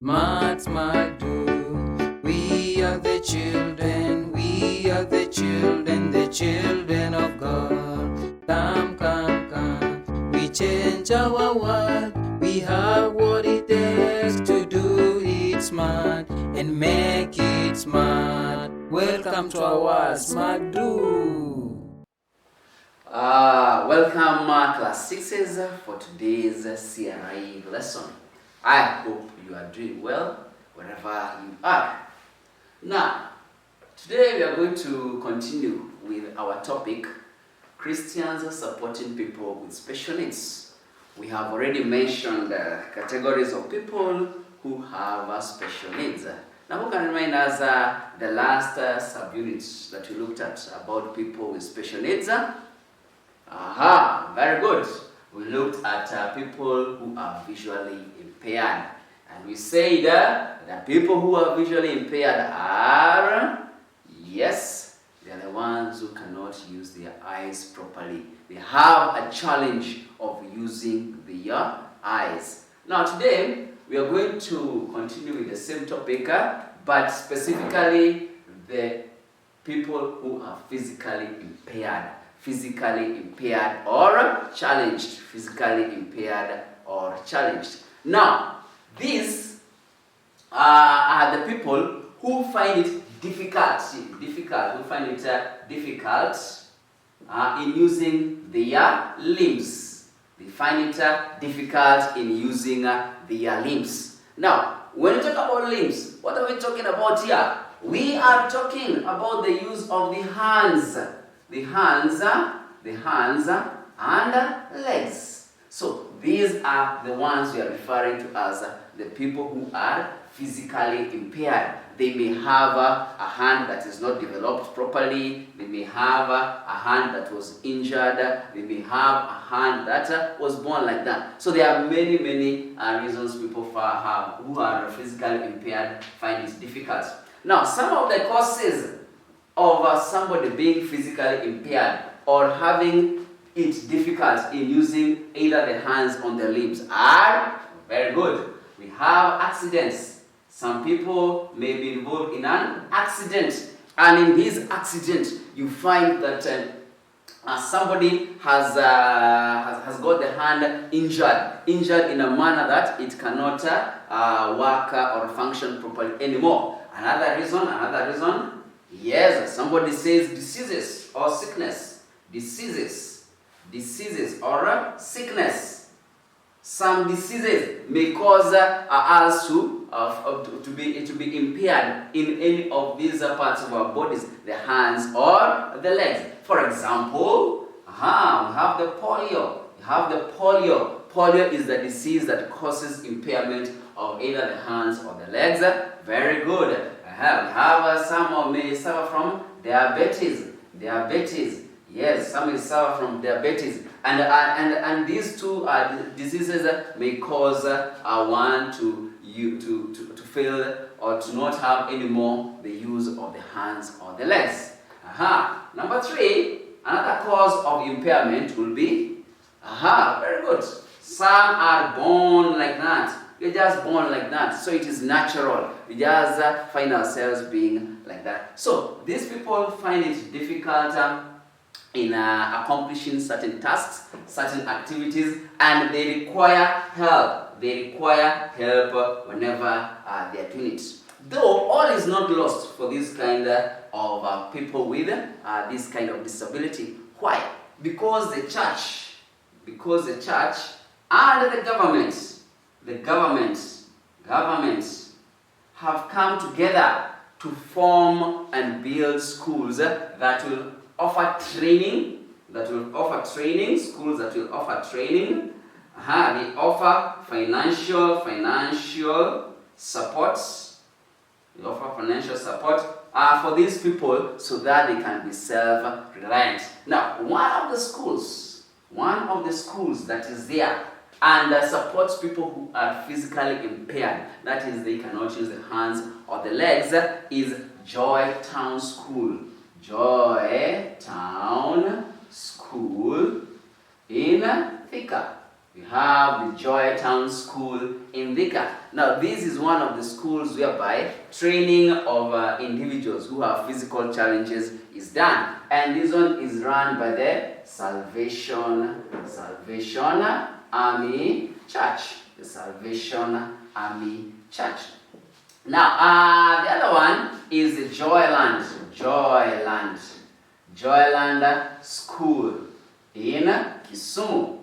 Smart, smart, do. We are the children, the children of God. Come, come, come. We change our world. We have what it takes to do it smart and make it smart. Welcome to our Smart Do. Welcome class 6s for today's CRI lesson. I hope you are doing well wherever you are. Now, today we are going to continue with our topic, Christians supporting people with special needs. We have already mentioned categories of people who have special needs. Now, who can remind us the last sub-unit that we looked at about people with special needs? Very good. We looked at people who are visually impaired. And we said that people who are visually impaired are, yes, they are the ones who cannot use their eyes properly. They have a challenge of using their eyes. Now today, we are going to continue with the same topic, but specifically the people who are physically impaired or challenged. Now, these are the people who find it difficult in using their limbs. They find it difficult in using their limbs. Now, when we talk about limbs, what are we talking about here? We are talking about the use of the hands. The hands and legs. So these are the ones we are referring to as the people who are physically impaired. They may have a hand that is not developed properly. They may have a hand that was injured. They may have a hand that was born like that. So there are many reasons people who are physically impaired find it difficult. Now, some of the causes of somebody being physically impaired or having it difficult in using either the hands or the limbs are very good. We have accidents. Some people may be involved in an accident, and in this accident, you find that somebody has got the hand injured in a manner that it cannot work or function properly anymore. Another reason. Yes, somebody says diseases or sickness. Diseases or sickness. Some diseases may cause us to be impaired in any of these parts of our bodies, the hands or the legs. For example, we have the polio. Polio is the disease that causes impairment of either the hands or the legs. Very good. We have some may suffer from diabetes. Yes, some may suffer from diabetes, and these two diseases may cause one to fail or to not have anymore the use of the hands or the legs. Number 3, another cause of impairment will be very good. Some are born like that. We're just born like that, so it is natural. We just find ourselves being like that. So these people find it difficult in accomplishing certain tasks, certain activities, and they require help. Whenever they are doing it. Though all is not lost for this kind of people with this kind of disability. Why? Because the church and the government have come together to form and build schools that will offer training. Schools that will offer training. They offer financial support. For these people so that they can be self-reliant. Now, one of the schools that is there and supports people who are physically impaired, that is, they cannot use the hands or the legs, is Joy Town School. Joy Town School in Thika. We have the Joy Town School in Thika. Now, this is one of the schools whereby training of individuals who have physical challenges is done. And this one is run by the Salvation Army Church. The Salvation Army Church. Now, the other one is the Joyland School in Kisumu.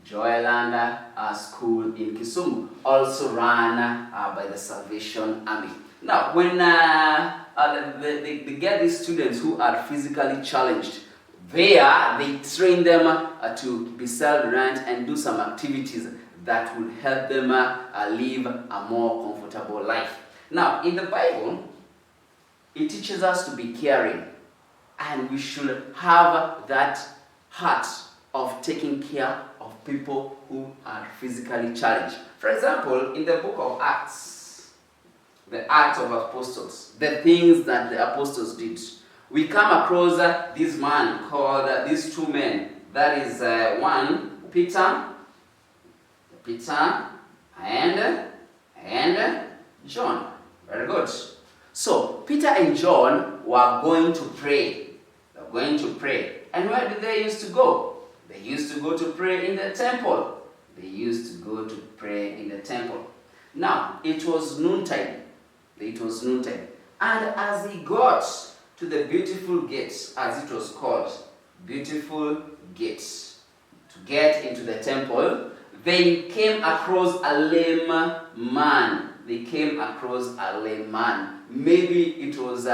Joyland School in Kisumu, also run by the Salvation Army. Now, when they get these students who are physically challenged, they train them to be self-reliant and do some activities that will help them live a more comfortable life. Now, in the Bible, it teaches us to be caring, and we should have that heart of taking care of people who are physically challenged. For example, in the book of Acts, the Acts of Apostles, the things that the apostles did, we come across this man called, these two men, that is one, Peter and John. Very good. So, Peter and John were going to pray. They were going to pray. And where did they used to go? They used to go to pray in the temple. They used to go to pray in the temple. Now, it was noontime. And as he got to the beautiful gate, as it was called, beautiful gate, to get into the temple, they came across a lame man. Maybe it was he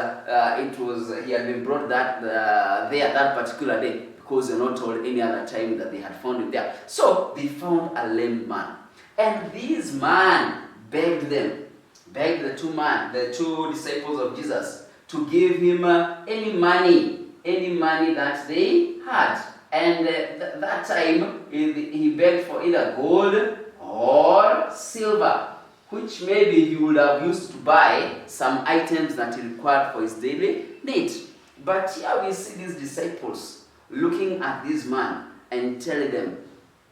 had been brought there that particular day, because they're not told any other time that they had found him there. So they found a lame man, and this man begged the two disciples of Jesus, to give him any money that they had. And that time he begged for either gold or silver, which maybe he would have used to buy some items that he required for his daily needs. But here we see these disciples looking at this man and telling them,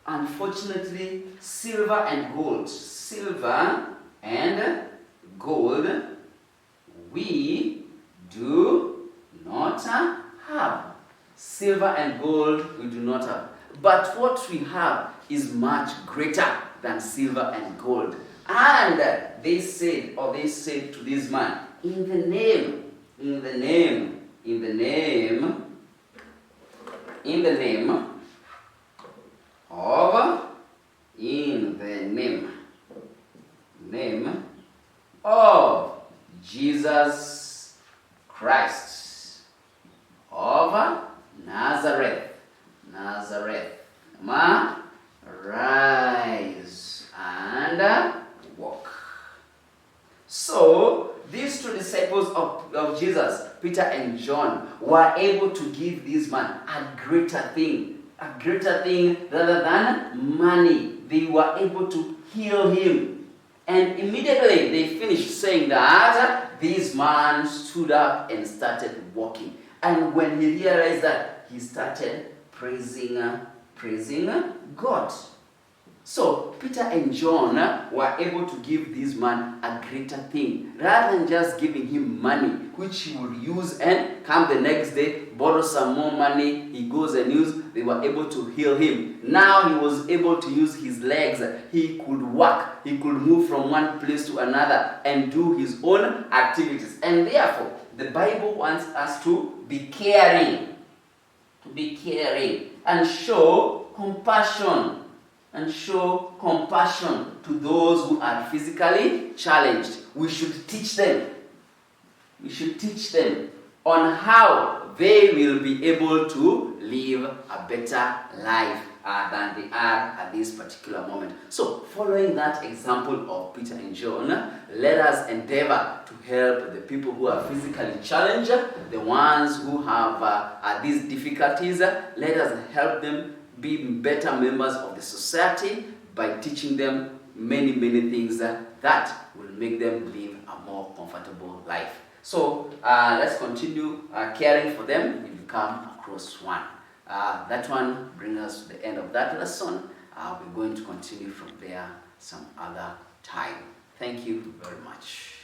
unfortunately, silver and gold, we do not have. Silver and gold we do not have. But what we have is much greater than silver and gold. And they said to this man, in the name of Jesus Christ of Nazareth, rise and walk. So these two disciples of Jesus, Peter and John, were able to give this man a greater thing rather than money. They were able to heal him. And immediately they finished saying that, this man stood up and started walking. And when he realized that, he started praising God. So Peter and John were able to give this man a greater thing, rather than just giving him money, which he would use and come the next day, borrow some more money, he goes and use. They were able to heal him. Now he was able to use his legs. He could walk. He could move from one place to another and do his own activities. And therefore, the Bible wants us to be caring, and show compassion to those who are physically challenged. We should teach them on how they will be able to live a better life than they are at this particular moment. So, following that example of Peter and John, let us endeavor to help the people who are physically challenged, the ones who have these difficulties. Let us help them be better members of the society by teaching them many things that will make them live a more comfortable life. So let's continue caring for them. We become across one. That one brings us to the end of that lesson. we're going to continue from there some other time. Thank you very much.